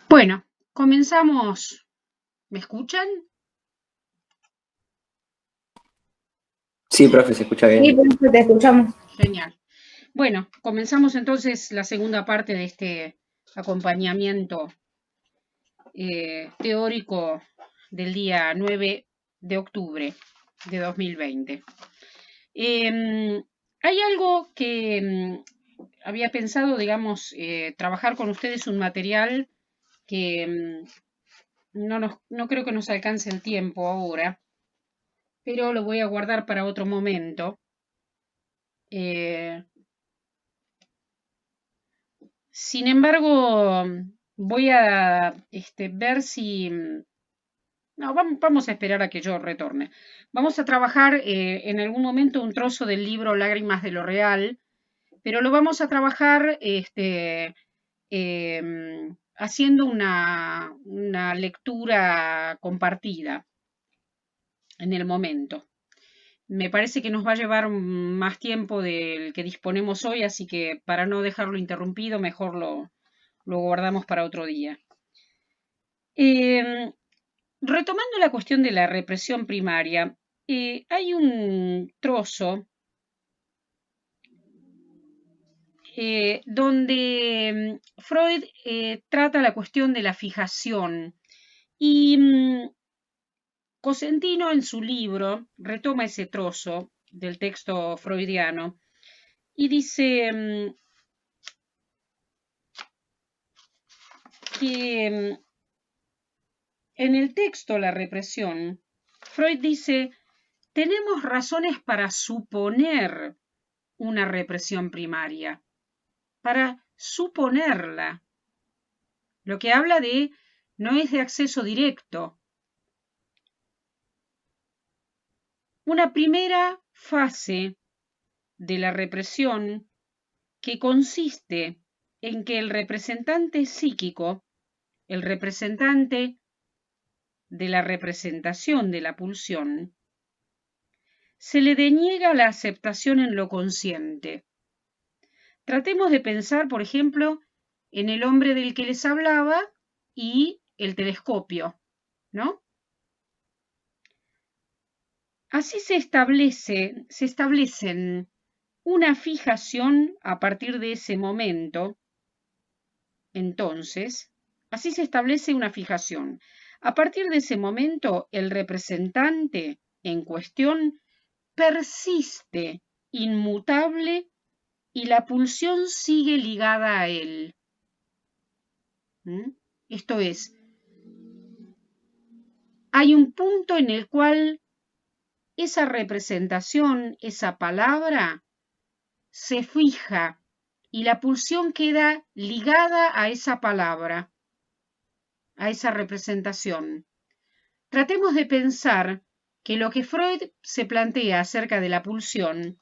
Bueno, comenzamos. ¿Me escuchan? Sí, profe, se escucha Sí, bien. profe, te escuchamos. Genial. Bueno, comenzamos entonces la segunda parte de este acompañamiento teórico del día 9 de octubre de 2020. Hay algo que había pensado, digamos, trabajar con ustedes un material que no creo que nos alcance el tiempo ahora, pero lo voy a guardar para otro momento. Eh, Sin embargo, voy a ver si... No, vamos a esperar a que yo retorne. Vamos a trabajar en algún momento un trozo del libro Lágrimas de lo Real, pero lo vamos a trabajar haciendo una lectura compartida en el momento. Me parece que nos va a llevar más tiempo del que disponemos hoy, así que para no dejarlo interrumpido, mejor lo guardamos para otro día. Eh, Retomando la cuestión de la represión primaria, hay un trozo donde Freud trata la cuestión de la fijación y Cosentino en su libro retoma ese trozo del texto freudiano y dice que en el texto La represión, Freud dice, tenemos razones para suponer una represión primaria, para suponerla. Lo que habla de no es de acceso directo. Una primera fase de la represión que consiste en que el representante psíquico, el representante de la representación de la pulsión, se le deniega la aceptación en lo consciente. Tratemos de pensar, por ejemplo, en el hombre del que les hablaba y el telescopio, ¿no? Así se establecen una fijación a partir de ese momento, entonces, así se establece una fijación. A partir de ese momento, el representante en cuestión persiste inmutable y la pulsión sigue ligada a él. Esto es, hay un punto en el cual esa representación, esa palabra, se fija y la pulsión queda ligada a esa palabra, a esa representación. Tratemos de pensar que lo que Freud se plantea acerca de la pulsión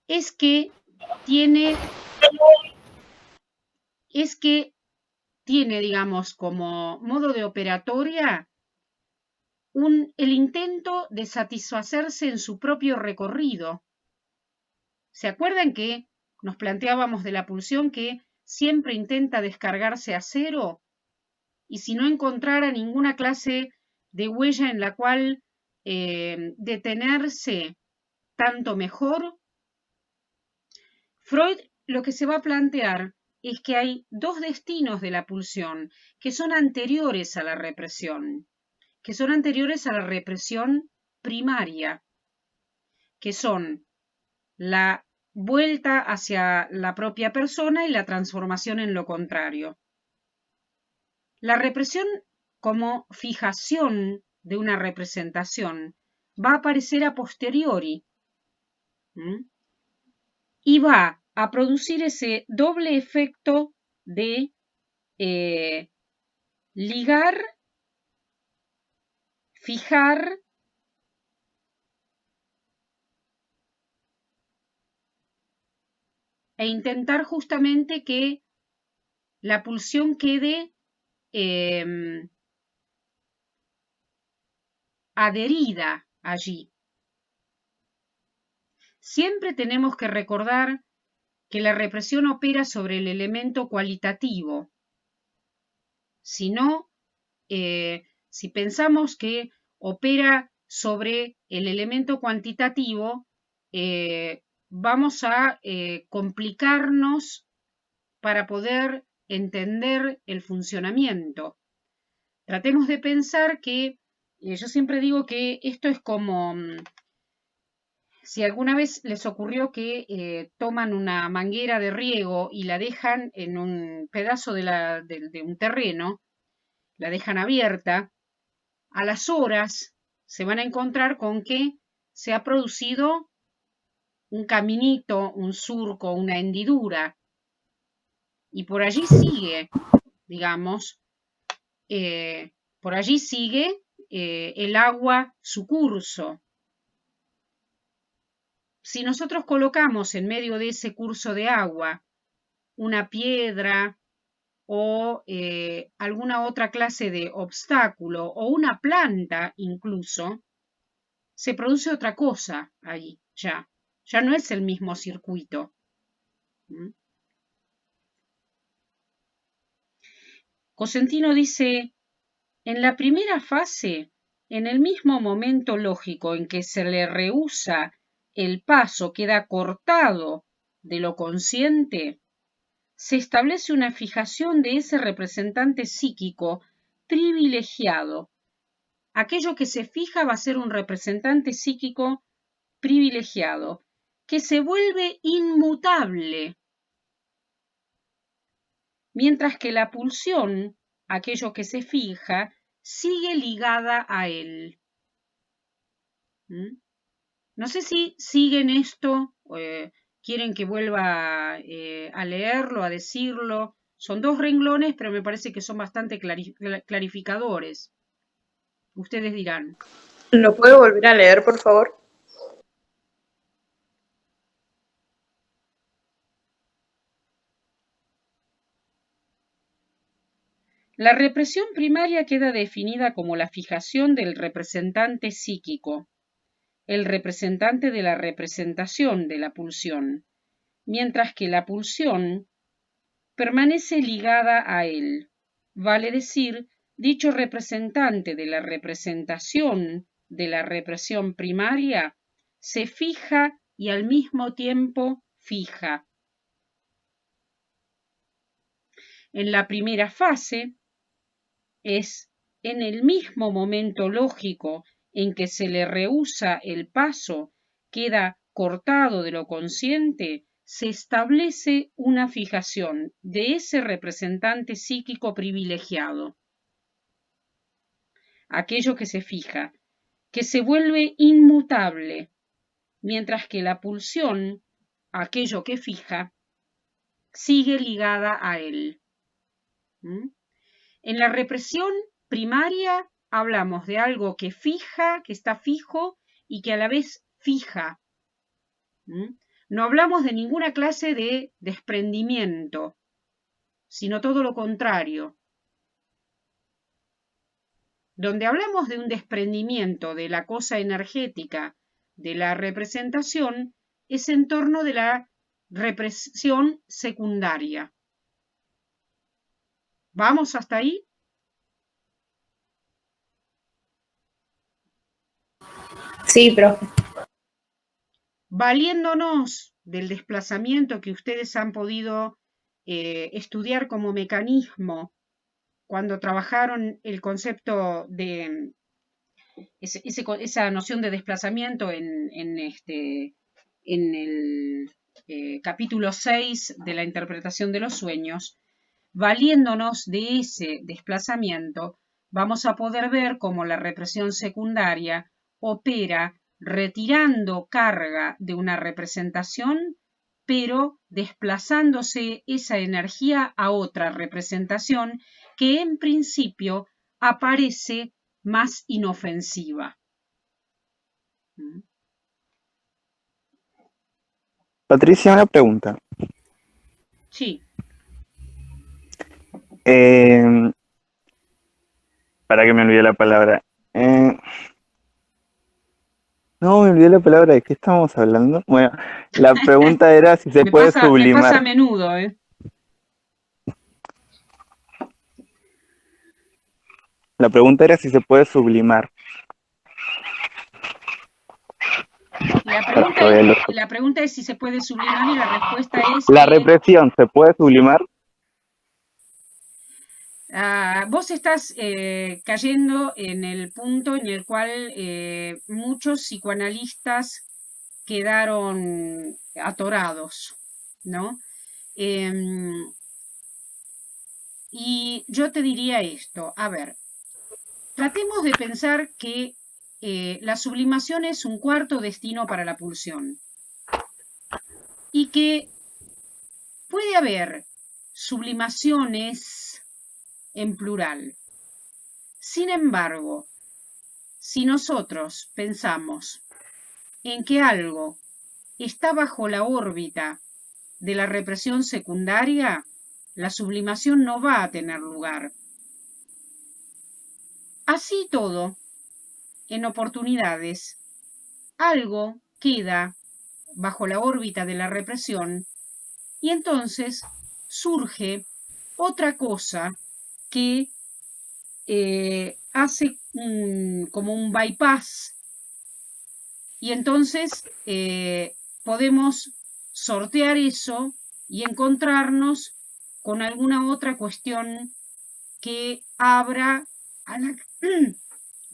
es que tiene, es que tiene, digamos, como modo de operatoria el intento de satisfacerse en su propio recorrido. ¿Se acuerdan que nos planteábamos de la pulsión que siempre intenta descargarse a cero? Y si no encontrara ninguna clase de huella en la cual detenerse, tanto mejor. Freud lo que se va a plantear es que hay dos destinos de la pulsión que son anteriores a la represión, que son anteriores a la represión primaria, que son la vuelta hacia la propia persona y la transformación en lo contrario. La represión como fijación de una representación va a aparecer a posteriori y va a producir ese doble efecto de ligar, fijar e intentar justamente que la pulsión quede adherida allí. Siempre tenemos que recordar que la represión opera sobre el elemento cualitativo. sino si pensamos que opera sobre el elemento cuantitativo, vamos a complicarnos para poder entender el funcionamiento. Tratemos de pensar que, yo siempre digo que esto es como si alguna vez les ocurrió que toman una manguera de riego y la dejan en un pedazo de un terreno, la dejan abierta, a las horas se van a encontrar con que se ha producido un caminito, un surco, una hendidura, y por allí sigue, digamos, por allí sigue el agua su curso. Si nosotros colocamos en medio de ese curso de agua una piedra o alguna otra clase de obstáculo o una planta incluso, se produce otra cosa ahí, ya no es el mismo circuito. Cosentino dice, en la primera fase, en el mismo momento lógico en que se le rehúsa el paso, queda cortado de lo consciente, se establece una fijación de ese representante psíquico privilegiado. Aquello que se fija va a ser un representante psíquico privilegiado, que se vuelve inmutable, mientras que la pulsión, aquello que se fija, sigue ligada a él. No sé si siguen esto, quieren que vuelva a leerlo, a decirlo. Son 2 renglones, pero me parece que son bastante clarificadores. Ustedes dirán. ¿Lo puedo volver a leer, por favor? La represión primaria queda definida como la fijación del representante psíquico, el representante de la representación de la pulsión, mientras que la pulsión permanece ligada a él, vale decir, dicho representante de la representación de la represión primaria se fija y al mismo tiempo fija. En la primera fase es en el mismo momento lógico en que se le rehúsa el paso, queda cortado de lo consciente, se establece una fijación de ese representante psíquico privilegiado. Aquello que se fija, que se vuelve inmutable, mientras que la pulsión, aquello que fija, sigue ligada a él. En la represión primaria hablamos de algo que fija, que está fijo y que a la vez fija. No hablamos de ninguna clase de desprendimiento, sino todo lo contrario. Donde hablamos de un desprendimiento de la cosa energética, de la representación, es en torno de la represión secundaria. ¿Vamos hasta ahí? Sí, profe. Valiéndonos del desplazamiento que ustedes han podido estudiar como mecanismo cuando trabajaron el concepto de esa noción de desplazamiento en el capítulo 6 de la interpretación de los sueños, valiéndonos de ese desplazamiento, vamos a poder ver cómo la represión secundaria opera retirando carga de una representación, pero desplazándose esa energía a otra representación que en principio aparece más inofensiva. Patricia, una pregunta. Sí. Para que me olvidé la palabra. No, me olvidé la palabra. ¿De qué estábamos hablando? Bueno, la pregunta era si se puede sublimar. Me pasa a menudo, La pregunta era si se puede sublimar. La pregunta es si se puede sublimar y la respuesta es La que represión, ¿se puede sublimar? vos estás cayendo en el punto en el cual muchos psicoanalistas quedaron atorados, ¿no? Y yo te diría esto, a ver, tratemos de pensar que la sublimación es un cuarto destino para la pulsión y que puede haber sublimaciones en plural. Sin embargo, si nosotros pensamos en que algo está bajo la órbita de la represión secundaria, la sublimación no va a tener lugar. Así todo, en oportunidades, algo queda bajo la órbita de la represión y entonces surge otra cosa que hace como un bypass y entonces podemos sortear eso y encontrarnos con alguna otra cuestión que abra a la,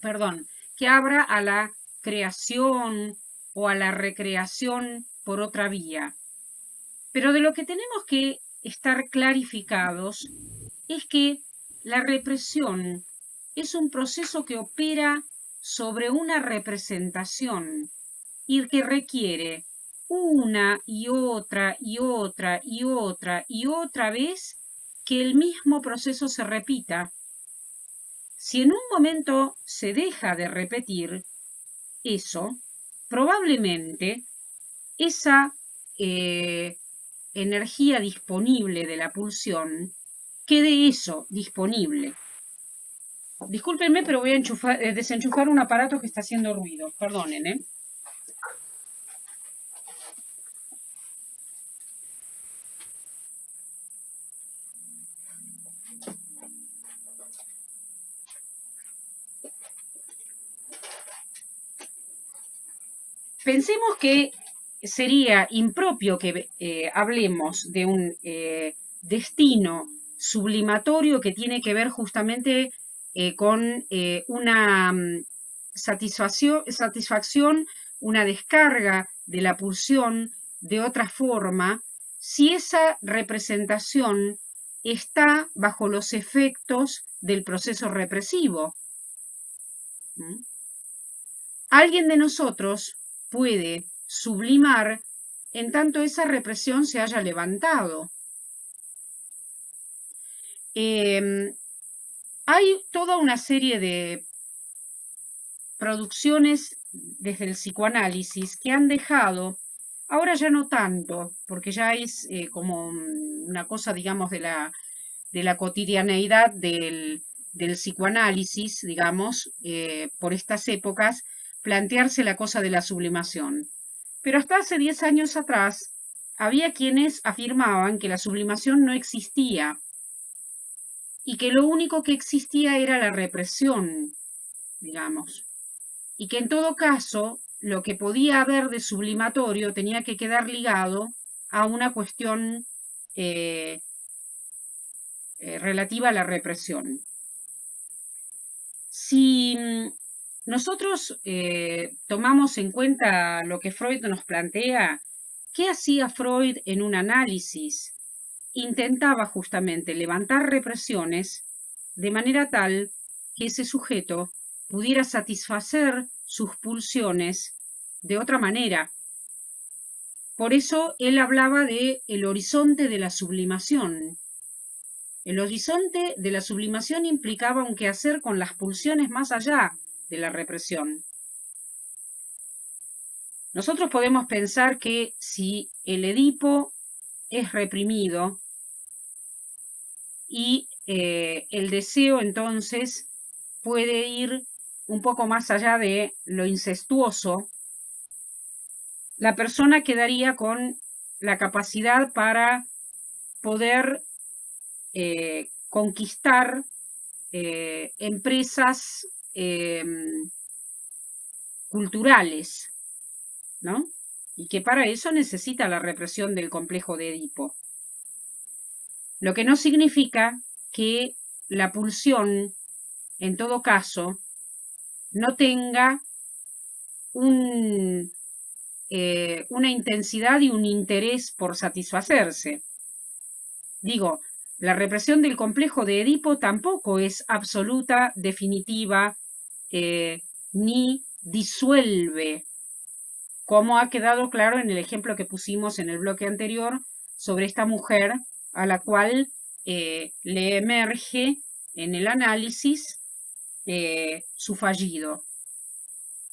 perdón, que abra a la creación o a la recreación por otra vía. Pero de lo que tenemos que estar clarificados es que la represión es un proceso que opera sobre una representación y que requiere una y otra y otra y otra y otra vez que el mismo proceso se repita. Si en un momento se deja de repetir eso, probablemente esa energía disponible de la pulsión quede eso disponible. Discúlpenme, pero voy a desenchufar un aparato que está haciendo ruido. Perdonen, ¿eh? Pensemos que sería impropio que hablemos de un destino sublimatorio que tiene que ver justamente con una satisfacción, una descarga de la pulsión de otra forma, si esa representación está bajo los efectos del proceso represivo. Alguien de nosotros puede sublimar en tanto esa represión se haya levantado. Hay toda una serie de producciones desde el psicoanálisis que han dejado, ahora ya no tanto, porque ya es como una cosa, digamos, de la cotidianeidad del psicoanálisis, digamos, por estas épocas, plantearse la cosa de la sublimación. Pero hasta hace 10 años atrás había quienes afirmaban que la sublimación no existía y que lo único que existía era la represión, digamos, y que en todo caso lo que podía haber de sublimatorio tenía que quedar ligado a una cuestión relativa a la represión. Si nosotros tomamos en cuenta lo que Freud nos plantea, ¿qué hacía Freud en un análisis? Intentaba justamente levantar represiones de manera tal que ese sujeto pudiera satisfacer sus pulsiones de otra manera. Por eso él hablaba de el horizonte de la sublimación. El horizonte de la sublimación implicaba un quehacer con las pulsiones más allá de la represión. Nosotros podemos pensar que si el Edipo es reprimido y el deseo entonces puede ir un poco más allá de lo incestuoso, la persona quedaría con la capacidad para poder conquistar empresas culturales, ¿no? Y que para eso necesita la represión del complejo de Edipo. Lo que no significa que la pulsión, en todo caso, no tenga una intensidad y un interés por satisfacerse. Digo, la represión del complejo de Edipo tampoco es absoluta, definitiva, ni disuelve, como ha quedado claro en el ejemplo que pusimos en el bloque anterior sobre esta mujer a la cual le emerge en el análisis su fallido.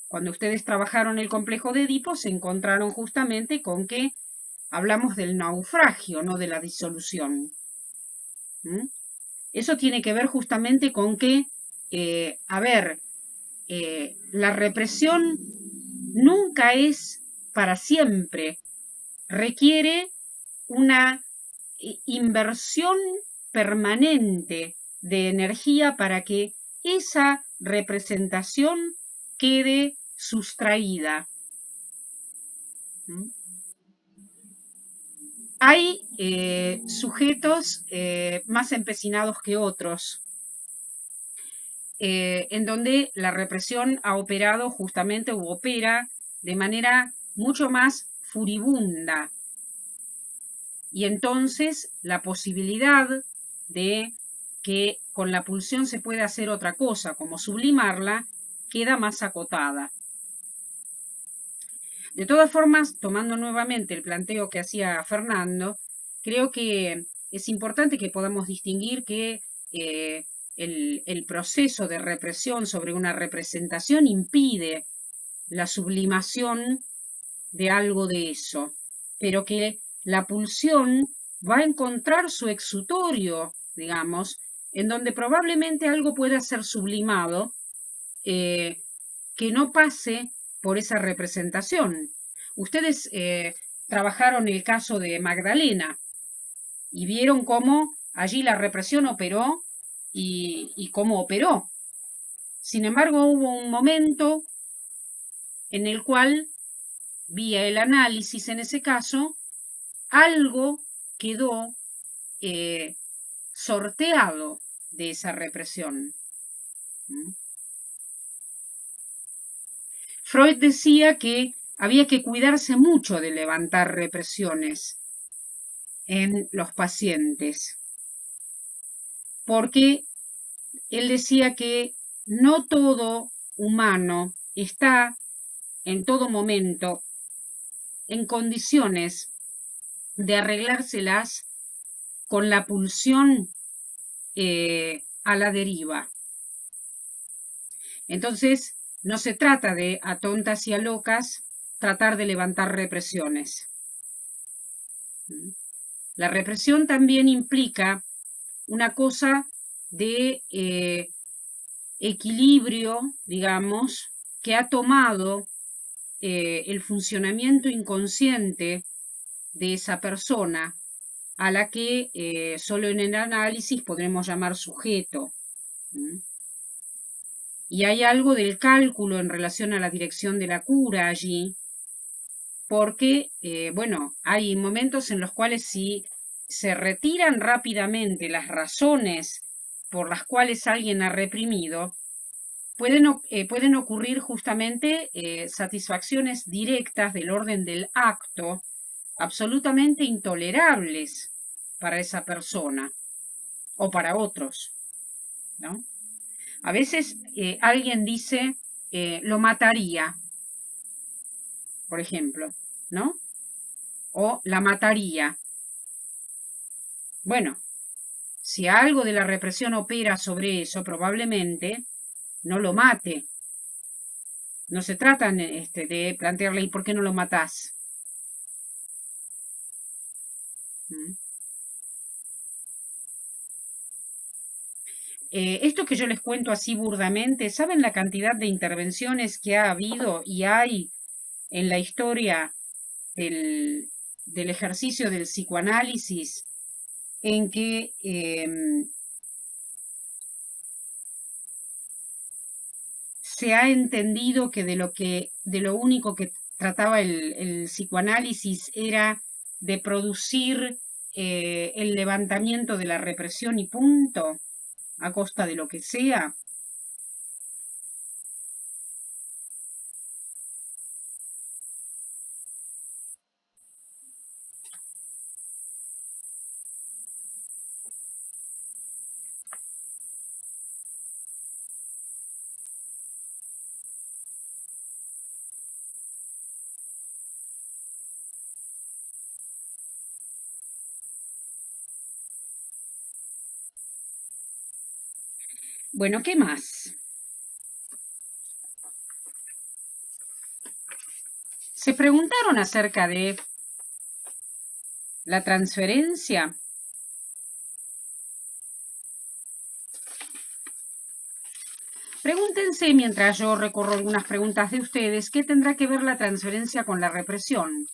Cuando ustedes trabajaron el complejo de Edipo, se encontraron justamente con que hablamos del naufragio, no de la disolución. ¿Mm? Eso tiene que ver justamente con que, la represión nunca es para siempre, requiere una inversión permanente de energía para que esa representación quede sustraída. Hay sujetos más empecinados que otros, en donde la represión ha operado justamente o opera de manera mucho más furibunda. Y entonces la posibilidad de que con la pulsión se pueda hacer otra cosa, como sublimarla, queda más acotada. De todas formas, tomando nuevamente el planteo que hacía Fernando, creo que es importante que podamos distinguir que el proceso de represión sobre una representación impide la sublimación de algo de eso, pero que la pulsión va a encontrar su exutorio, digamos, en donde probablemente algo pueda ser sublimado que no pase por esa representación. Ustedes trabajaron el caso de Magdalena y vieron cómo allí la represión operó y cómo operó. Sin embargo, hubo un momento en el cual, vía el análisis en ese caso, algo quedó sorteado de esa represión. Freud decía que había que cuidarse mucho de levantar represiones en los pacientes, porque él decía que no todo humano está en todo momento en condiciones de arreglárselas con la pulsión a la deriva. Entonces, no se trata de, a tontas y a locas, tratar de levantar represiones. La represión también implica una cosa de equilibrio, digamos, que ha tomado el funcionamiento inconsciente de esa persona, a la que solo en el análisis podremos llamar sujeto. Y hay algo del cálculo en relación a la dirección de la cura allí, porque, bueno, hay momentos en los cuales si se retiran rápidamente las razones por las cuales alguien ha reprimido, pueden ocurrir justamente satisfacciones directas del orden del acto absolutamente intolerables para esa persona o para otros, ¿no? A veces alguien dice, lo mataría, por ejemplo, ¿no? O la mataría. Bueno, si algo de la represión opera sobre eso, probablemente no lo mate. No se trata de plantearle, ¿y por qué no lo matás? Esto que yo les cuento así burdamente, ¿saben la cantidad de intervenciones que ha habido y hay en la historia del ejercicio del psicoanálisis en que se ha entendido que de lo único que trataba el psicoanálisis era de producir el levantamiento de la represión y punto, a costa de lo que sea. Bueno, ¿qué más? ¿Se preguntaron acerca de la transferencia? Pregúntense, mientras yo recorro algunas preguntas de ustedes, ¿qué tendrá que ver la transferencia con la represión?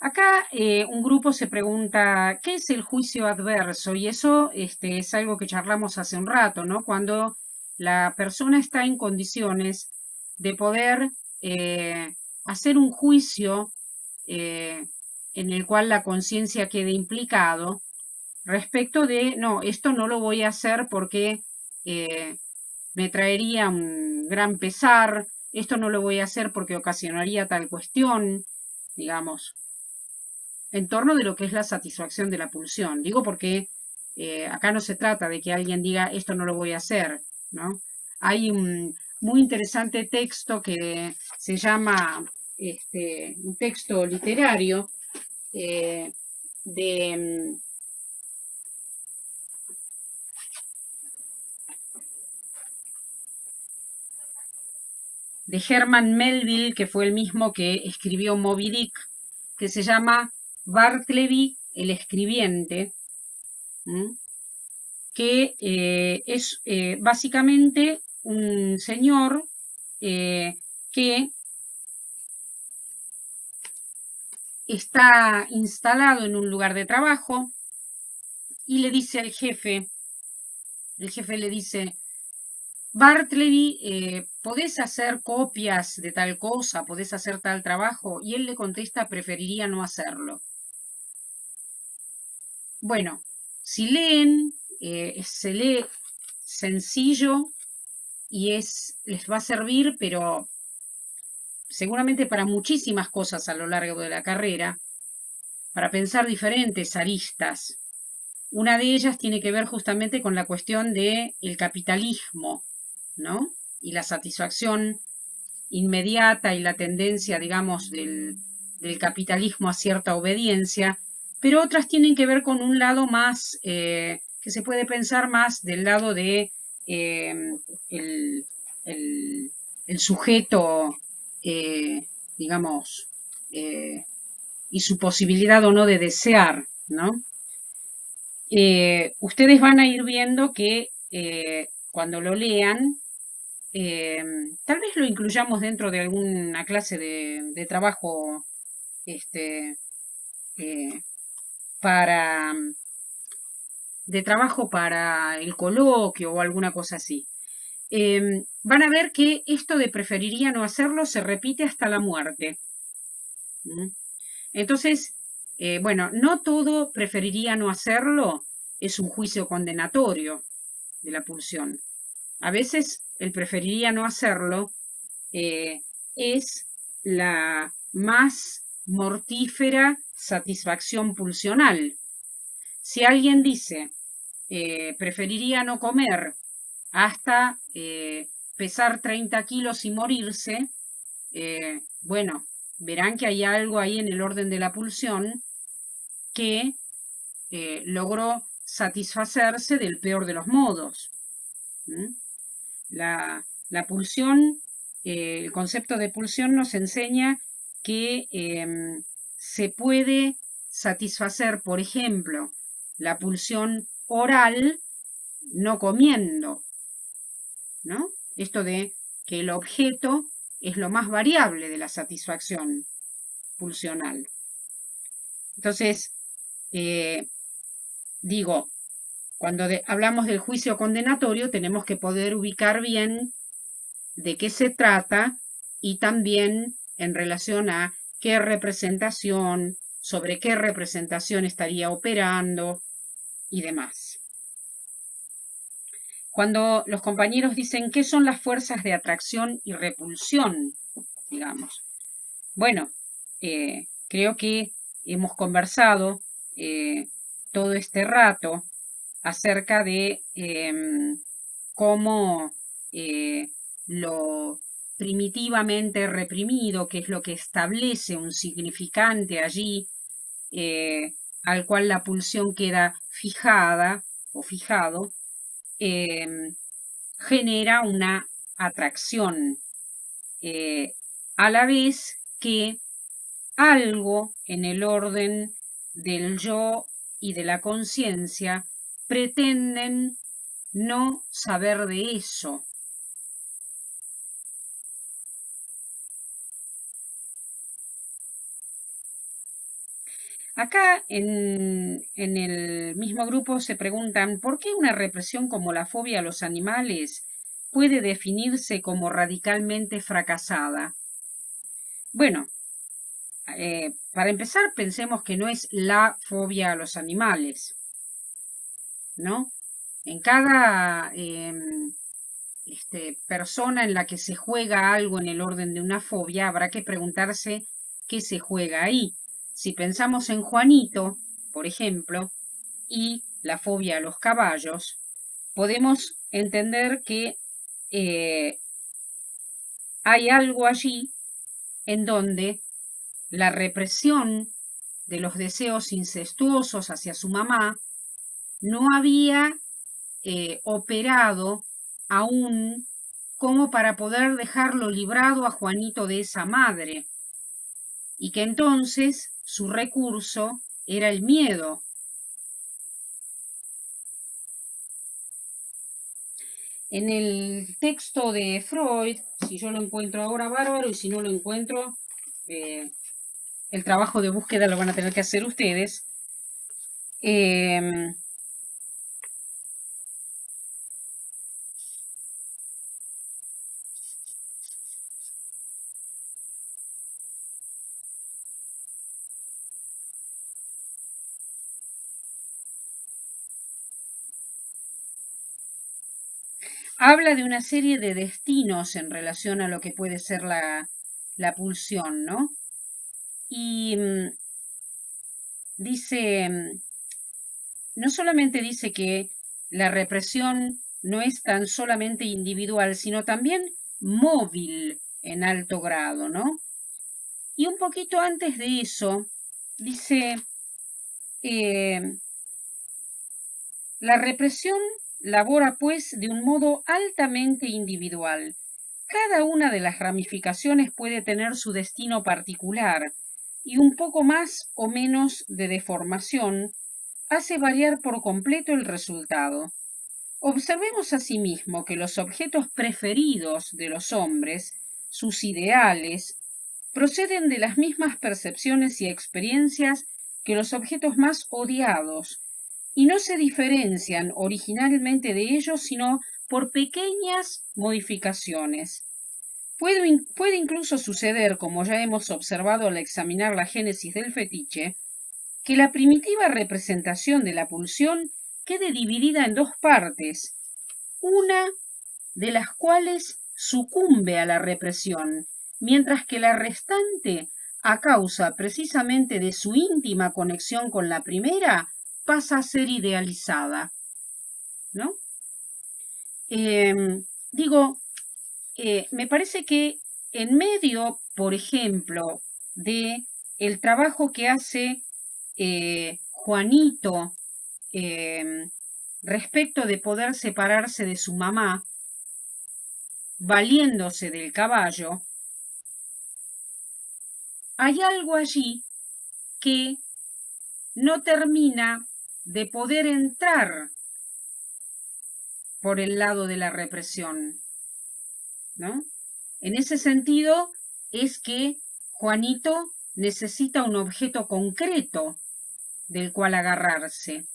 Acá un grupo se pregunta, ¿qué es el juicio adverso? Y eso es algo que charlamos hace un rato, ¿no? Cuando la persona está en condiciones de poder hacer un juicio en el cual la conciencia quede implicado respecto de, no, esto no lo voy a hacer porque me traería un gran pesar, esto no lo voy a hacer porque ocasionaría tal cuestión, digamos, en torno de lo que es la satisfacción de la pulsión. Digo porque acá no se trata de que alguien diga esto no lo voy a hacer, ¿no? Hay un muy interesante texto que se llama un texto literario de Herman Melville, que fue el mismo que escribió Moby Dick, que se llama Bartleby el escribiente, que es básicamente un señor que está instalado en un lugar de trabajo y le dice al jefe, el jefe le dice, Bartleby, ¿podés hacer copias de tal cosa? ¿Podés hacer tal trabajo? Y él le contesta, preferiría no hacerlo. Bueno, si leen, se lee sencillo y les va a servir, pero seguramente para muchísimas cosas a lo largo de la carrera, para pensar diferentes aristas. Una de ellas tiene que ver justamente con la cuestión del capitalismo, ¿no? Y la satisfacción inmediata y la tendencia, digamos, del capitalismo a cierta obediencia, pero otras tienen que ver con un lado más, que se puede pensar más del lado de el sujeto, digamos, y su posibilidad o no de desear, ¿no? Ustedes van a ir viendo que cuando lo lean, tal vez lo incluyamos dentro de alguna clase de trabajo para el coloquio o alguna cosa así. Van a ver que esto de preferiría no hacerlo se repite hasta la muerte. Entonces, bueno, no todo preferiría no hacerlo es un juicio condenatorio de la pulsión. A veces el preferiría no hacerlo es la más mortífera satisfacción pulsional. Si alguien dice, preferiría no comer hasta pesar 30 kilos y morirse, bueno, verán que hay algo ahí en el orden de la pulsión que logró satisfacerse del peor de los modos. La pulsión, el concepto de pulsión nos enseña que se puede satisfacer, por ejemplo, la pulsión oral no comiendo, ¿no? Esto de que el objeto es lo más variable de la digo, cuando hablamos del juicio condenatorio tenemos que poder ubicar bien de qué se trata y también en relación a qué representación, sobre qué representación estaría operando y demás. Cuando los compañeros dicen qué son las fuerzas de atracción y repulsión, digamos. Bueno, creo que hemos conversado todo este rato acerca de cómo lo primitivamente reprimido, que es lo que establece un significante allí, al cual la pulsión queda fijada o fijado, genera una atracción, a la vez que algo en el orden del yo y de la conciencia pretenden no saber de eso. Acá en el mismo grupo se preguntan ¿por qué una represión como la fobia a los animales puede definirse como radicalmente fracasada? Bueno, para empezar pensemos que no es la fobia a los animales, ¿no? En cada persona en la que se juega algo en el orden de una fobia, habrá que preguntarse qué se juega ahí. Si pensamos en Juanito, por ejemplo, y la fobia a los caballos, podemos entender que hay algo allí en donde la represión de los deseos incestuosos hacia su mamá no había operado aún como para poder dejarlo librado a Juanito de esa madre, y que entonces su recurso era el miedo. En el texto de Freud, si yo lo encuentro ahora bárbaro, y si no lo encuentro, el trabajo de búsqueda lo van a tener que hacer ustedes. Habla de una serie de destinos en relación a lo que puede ser la pulsión, ¿no? Y dice, no solamente dice que la represión no es tan solamente individual, sino también móvil en alto grado, ¿no? Y un poquito antes de eso, dice, la represión labora pues de un modo altamente individual. Cada una de las ramificaciones puede tener su destino particular y un poco más o menos de deformación hace variar por completo el resultado. Observemos asimismo que los objetos preferidos de los hombres, sus ideales, proceden de las mismas percepciones y experiencias que los objetos más odiados, y no se diferencian originalmente de ellos sino por pequeñas modificaciones. Puede incluso suceder, como ya hemos observado al examinar la génesis del fetiche, que la primitiva representación de la pulsión quede dividida en dos partes, una de las cuales sucumbe a la represión, mientras que la restante, a causa precisamente de su íntima conexión con la primera, pasa a ser idealizada, ¿no? Me parece que en medio, por ejemplo, de el trabajo que hace Juanito respecto de poder separarse de su mamá, valiéndose del caballo, hay algo allí que no termina de poder entrar por el lado de la represión, ¿no? En ese sentido es que Juanito necesita un objeto concreto del cual agarrarse.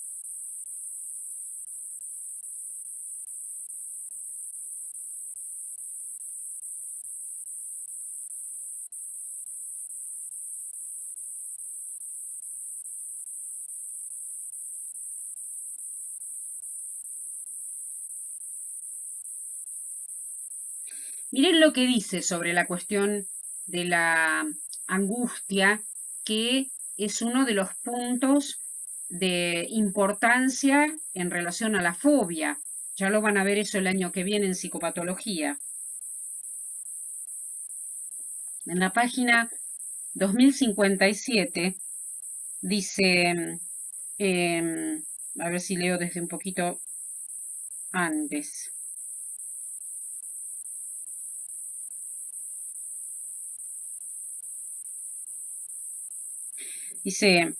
Miren lo que dice sobre la cuestión de la angustia, que es uno de los puntos de importancia en relación a la fobia. Ya lo van a ver eso el año que viene en psicopatología. En la página 2057 dice, a ver si leo desde un poquito antes. Dice,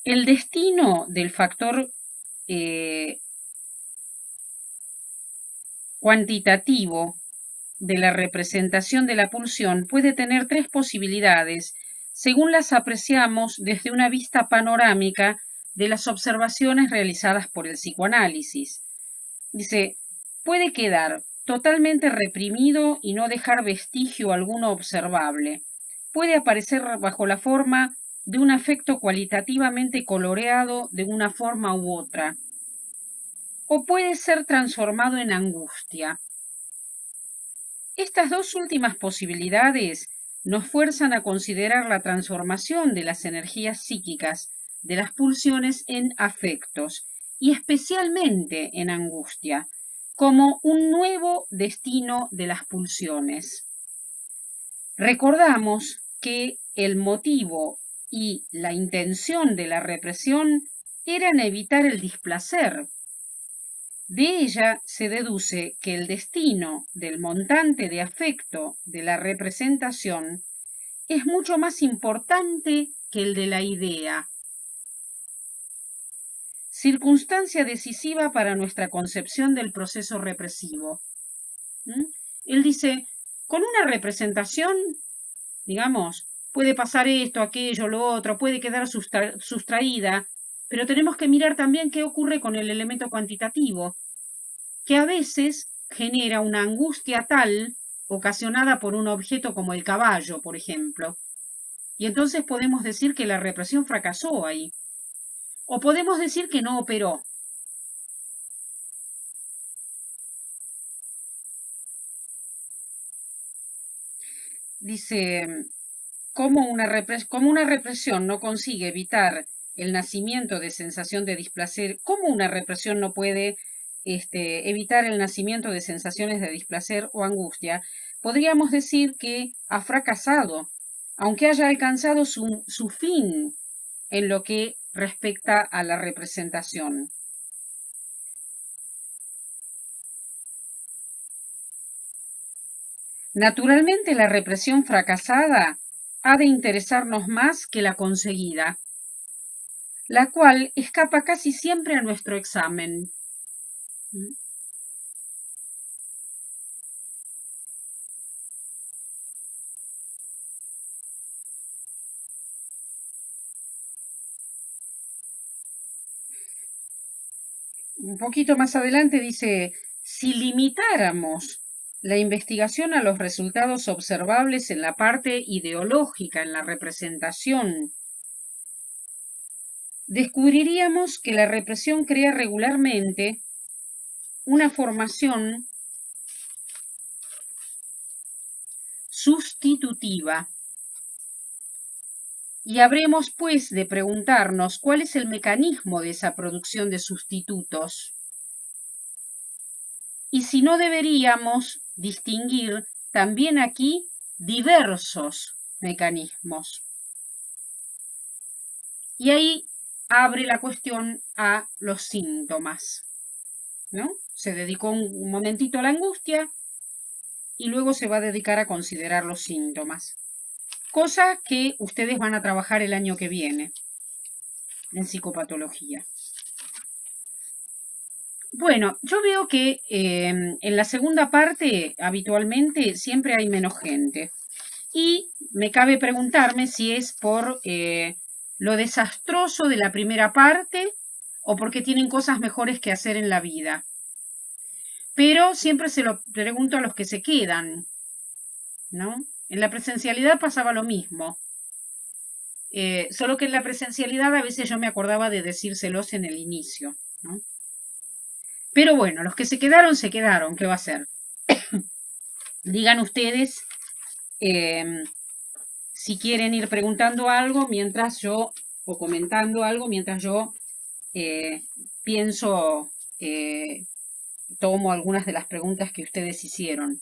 el destino del factor cuantitativo de la representación de la pulsión puede tener tres posibilidades, según las apreciamos desde una vista panorámica de las observaciones realizadas por el psicoanálisis. Dice, puede quedar totalmente reprimido y no dejar vestigio alguno observable. Puede aparecer bajo la forma de un afecto cualitativamente coloreado de una forma u otra, o puede ser transformado en angustia. Estas dos últimas posibilidades nos fuerzan a considerar la transformación de las energías psíquicas de las pulsiones en afectos, y especialmente en angustia, como un nuevo destino de las pulsiones. Recordamos que el motivo y la intención de la represión eran evitar el displacer. De ella se deduce que el destino del montante de afecto de la representación es mucho más importante que el de la idea. Circunstancia decisiva para nuestra concepción del proceso represivo. Él dice, con una representación, digamos, puede pasar esto, aquello, lo otro, puede quedar sustraída, pero tenemos que mirar también qué ocurre con el elemento cuantitativo, que a veces genera una angustia tal, ocasionada por un objeto como el caballo, por ejemplo. Y entonces podemos decir que la represión fracasó ahí. O podemos decir que no operó. Dice, como una represión no consigue evitar el nacimiento de sensación de displacer, ¿cómo una represión no puede evitar el nacimiento de sensaciones de displacer o angustia? Podríamos decir que ha fracasado, aunque haya alcanzado su fin en lo que respecta a la representación. Naturalmente, la represión fracasada ha de interesarnos más que la conseguida, la cual escapa casi siempre a nuestro examen. Un poquito más adelante dice, si limitáramos la investigación a los resultados observables en la parte ideológica, en la representación, descubriríamos que la represión crea regularmente una formación sustitutiva. Y habremos, pues, de preguntarnos cuál es el mecanismo de esa producción de sustitutos. Y si no deberíamos distinguir también aquí diversos mecanismos. Y ahí abre la cuestión a los síntomas, ¿no? Se dedicó un momentito a la angustia y luego se va a dedicar a considerar los síntomas. Cosa que ustedes van a trabajar el año que viene en psicopatología. Bueno, yo veo que en la segunda parte habitualmente siempre hay menos gente. Y me cabe preguntarme si es por lo desastroso de la primera parte o porque tienen cosas mejores que hacer en la vida. Pero siempre se lo pregunto a los que se quedan, ¿no? En la presencialidad pasaba lo mismo. Solo que en la presencialidad a veces yo me acordaba de decírselos en el inicio, ¿no? Pero bueno, los que se quedaron, ¿qué va a ser? digan ustedes si quieren ir preguntando algo mientras yo, o comentando algo mientras yo pienso, tomo algunas de las preguntas que ustedes hicieron.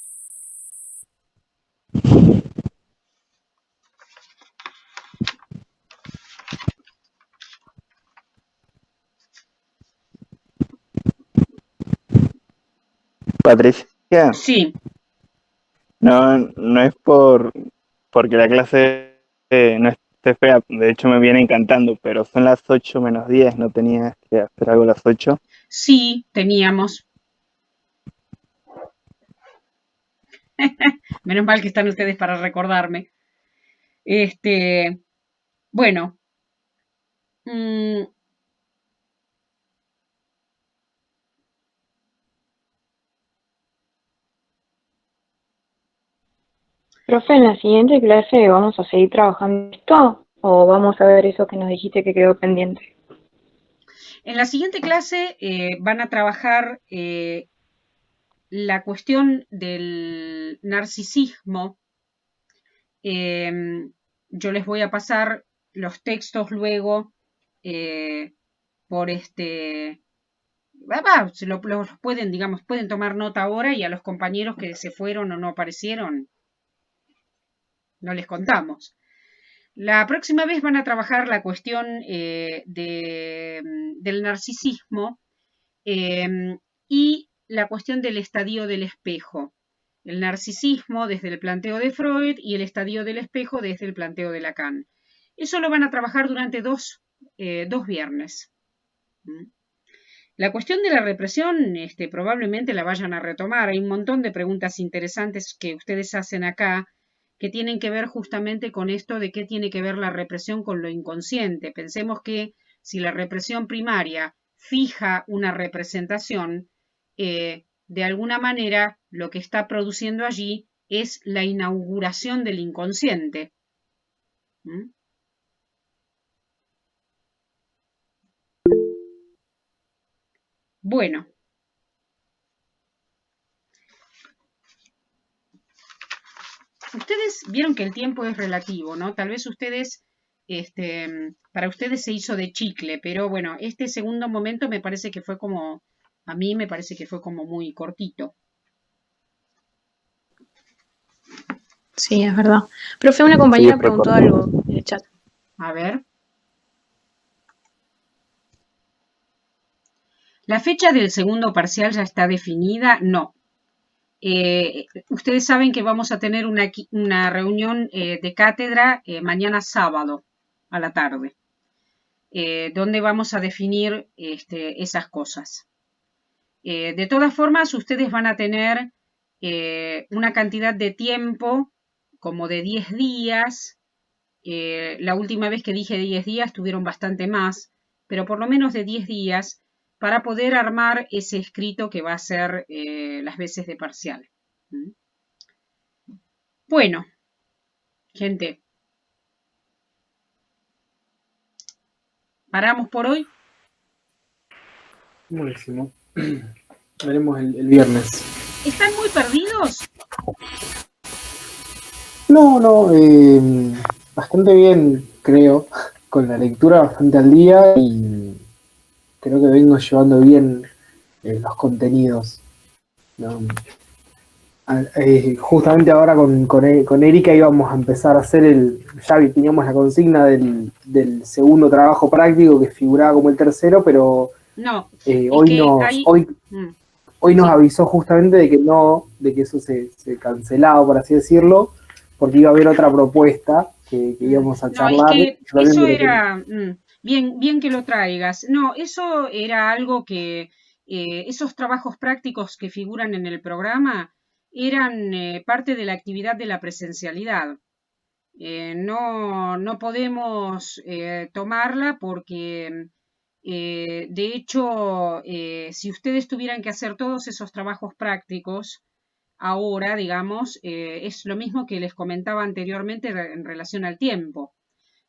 Patricia, Sí, no es porque la clase no esté fea, de hecho me viene encantando, pero son las 8 menos 10, ¿no tenías que hacer algo a las 8? sí, teníamos. Menos mal que están ustedes para recordarme. Bueno, mm, Profe, en la siguiente clase vamos a seguir trabajando esto o vamos a ver eso que nos dijiste que quedó pendiente. en la siguiente clase van a trabajar la cuestión del narcisismo. Yo les voy a pasar los textos luego eh, por los pueden, digamos, pueden tomar nota ahora y a los compañeros que se fueron o no aparecieron, no les contamos. La próxima vez van a trabajar la cuestión del narcisismo y la cuestión del estadio del espejo. El narcisismo desde el planteo de Freud y el estadio del espejo desde el planteo de Lacan. Eso lo van a trabajar durante dos viernes. La cuestión de la represión probablemente la vayan a retomar. Hay un montón de preguntas interesantes que ustedes hacen acá que tienen que ver justamente con esto de qué tiene que ver la represión con lo inconsciente. Pensemos que si la represión primaria fija una representación, de alguna manera lo que está produciendo allí es la inauguración del inconsciente. ¿Mm? Bueno, ustedes vieron que el tiempo es relativo, ¿no? Tal vez ustedes, para ustedes se hizo de chicle, pero bueno, este segundo momento me parece que fue como, a mí me parece que fue como muy cortito. Sí, es verdad. Profe, una Sí, compañera fue preguntó corto. algo en el chat. A ver. ¿La fecha del segundo parcial ya está definida? No. Ustedes saben que vamos a tener una reunión de cátedra mañana sábado a la tarde, donde vamos a definir esas cosas. De todas formas, ustedes van a tener una cantidad de tiempo como de 10 días. La última vez que dije 10 días tuvieron bastante más, pero por lo menos de 10 días para poder armar ese escrito que va a ser las veces de parcial. ¿Mm? Bueno, gente, ¿paramos por hoy? Buenísimo. Veremos el viernes. ¿Están muy perdidos? No, bastante bien, creo. Con la lectura bastante al día y creo que vengo llevando bien los contenidos. ¿No? Justamente ahora con Erika íbamos a empezar a hacer ya teníamos la consigna del segundo trabajo práctico que figuraba como el tercero, pero No, es hoy que nos, hay... hoy Mm, Hoy nos sí. avisó justamente de que no, de que eso se cancelaba, por así decirlo, porque iba a haber otra propuesta que íbamos a No, es charlar. que Yo también eso me lo quiero. era... bien, bien que lo traigas. No, eso era algo que... esos trabajos prácticos que figuran en el programa eran parte de la actividad de la presencialidad. No podemos tomarla porque, de hecho, si ustedes tuvieran que hacer todos esos trabajos prácticos, ahora, digamos, es lo mismo que les comentaba anteriormente en relación al tiempo.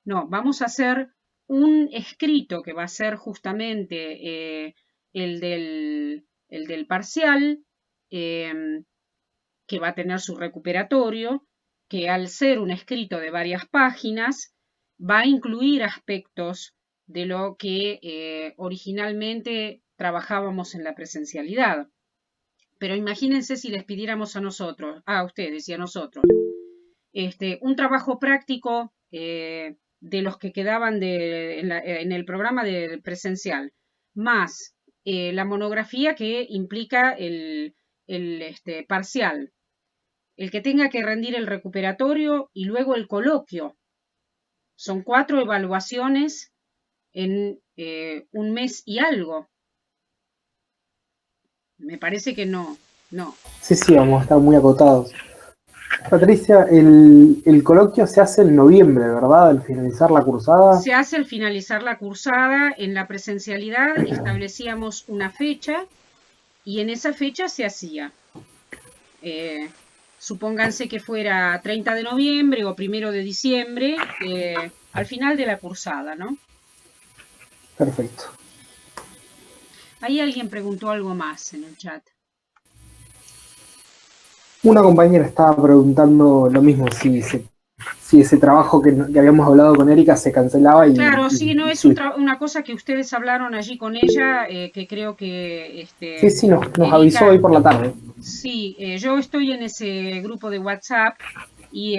No, vamos a hacer un escrito que va a ser justamente el del parcial. que va a tener su recuperatorio, que al ser un escrito de varias páginas, va a incluir aspectos de lo que originalmente trabajábamos en la presencialidad. Pero imagínense si les pidiéramos a nosotros, a ustedes y a nosotros, un trabajo práctico de los que quedaban en el programa de presencial, más la monografía que implica el parcial, el que tenga que rendir el recuperatorio y luego el coloquio. Son 4 evaluaciones en un mes y algo. Me parece que no. Sí, vamos a estar muy acotados. Patricia, el coloquio se hace en noviembre, ¿verdad? Al finalizar la cursada. Se hace al finalizar la cursada. En la presencialidad establecíamos una fecha y en esa fecha se hacía. Supónganse que fuera 30 de noviembre o 1 de diciembre, al final de la cursada, ¿no? Perfecto. Ahí alguien preguntó algo más en el chat. Una compañera estaba preguntando lo mismo, si ese trabajo que habíamos hablado con Erika se cancelaba y... Claro, sí, no es una cosa que ustedes hablaron allí con ella, que creo que... Sí, nos avisó hoy por la tarde. Sí, yo estoy en ese grupo de WhatsApp y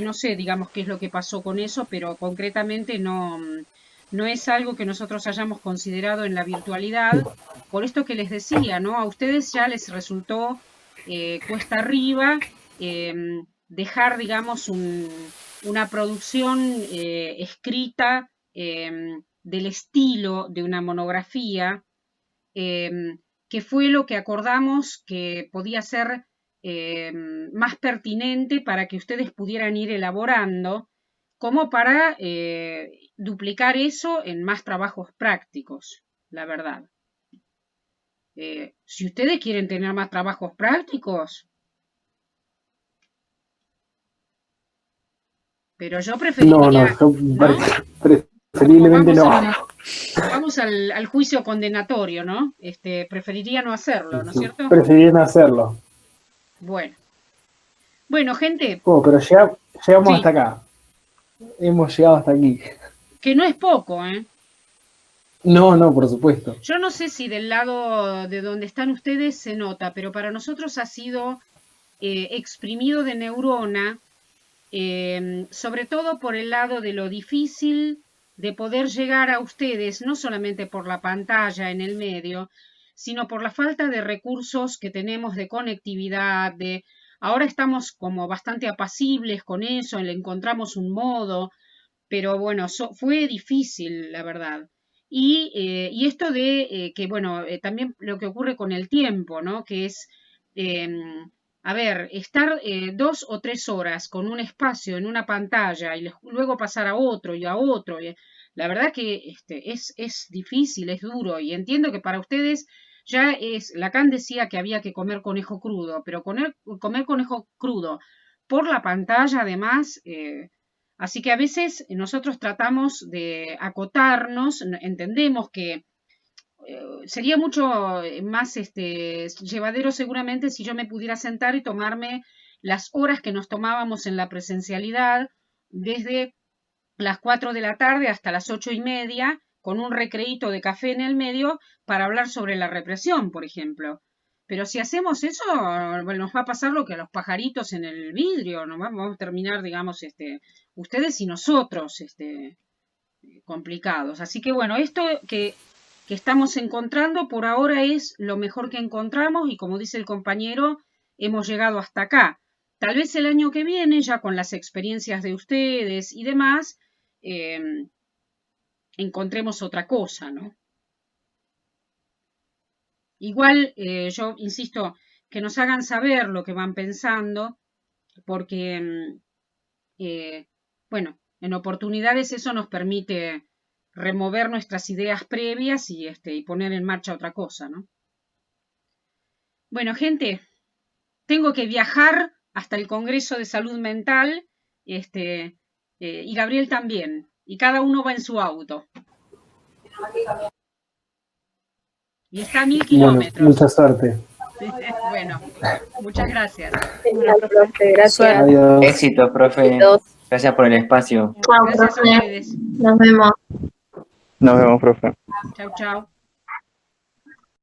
no sé, digamos, qué es lo que pasó con eso, pero concretamente no es algo que nosotros hayamos considerado en la virtualidad, por esto que les decía, ¿no? A ustedes ya les resultó cuesta arriba dejar, digamos, una producción escrita del estilo de una monografía, que fue lo que acordamos que podía ser más pertinente para que ustedes pudieran ir elaborando, como para duplicar eso en más trabajos prácticos, la verdad. Si ustedes quieren tener más trabajos prácticos, pero yo preferiría... Preferiblemente no. Vamos al juicio condenatorio, ¿no? Preferiría no hacerlo, ¿no es cierto? Preferiría no hacerlo. Bueno, gente. Pero llegamos hasta acá. Hemos llegado hasta aquí. Que no es poco, ¿eh? No, por supuesto. Yo no sé si del lado de donde están ustedes se nota, pero para nosotros ha sido exprimido de neurona, sobre todo por el lado de lo difícil de poder llegar a ustedes, no solamente por la pantalla en el medio, sino por la falta de recursos que tenemos de conectividad, ahora estamos como bastante apacibles con eso, le encontramos un modo, pero bueno, fue difícil, la verdad. Y esto de que, bueno, también lo que ocurre con el tiempo, ¿no? Que es, a ver, estar 2 o 3 horas con un espacio en una pantalla y luego pasar a otro y a otro. La verdad que es difícil, es duro, y entiendo que para ustedes ya Lacan decía que había que comer conejo crudo, pero comer conejo crudo por la pantalla además... Así que a veces nosotros tratamos de acotarnos, entendemos que sería mucho más llevadero seguramente si yo me pudiera sentar y tomarme las horas que nos tomábamos en la presencialidad, desde las 4 de la tarde hasta las 8:30, con un recreíto de café en el medio para hablar sobre la represión, por ejemplo. Pero si hacemos eso, bueno, nos va a pasar lo que a los pajaritos en el vidrio, nos vamos a terminar, digamos, ustedes y nosotros, complicados. Así que bueno, esto que estamos encontrando por ahora es lo mejor que encontramos y como dice el compañero, hemos llegado hasta acá. Tal vez el año que viene, ya con las experiencias de ustedes y demás, encontremos otra cosa, ¿no? Igual, yo insisto, que nos hagan saber lo que van pensando, porque, bueno, en oportunidades eso nos permite remover nuestras ideas previas y poner en marcha otra cosa, ¿no? Bueno, gente, tengo que viajar hasta el Congreso de Salud Mental, y Gabriel también, y cada uno va en su auto. Y está a 1000 kilómetros. Mucha suerte. Bueno. Bueno, muchas gracias. Genial, profe, gracias. Suerte. Adiós. Éxito, profe. Besitos. Gracias por el espacio. Chao, Gracias a profe. ustedes. Nos vemos. Nos vemos, profe. Chau, chau.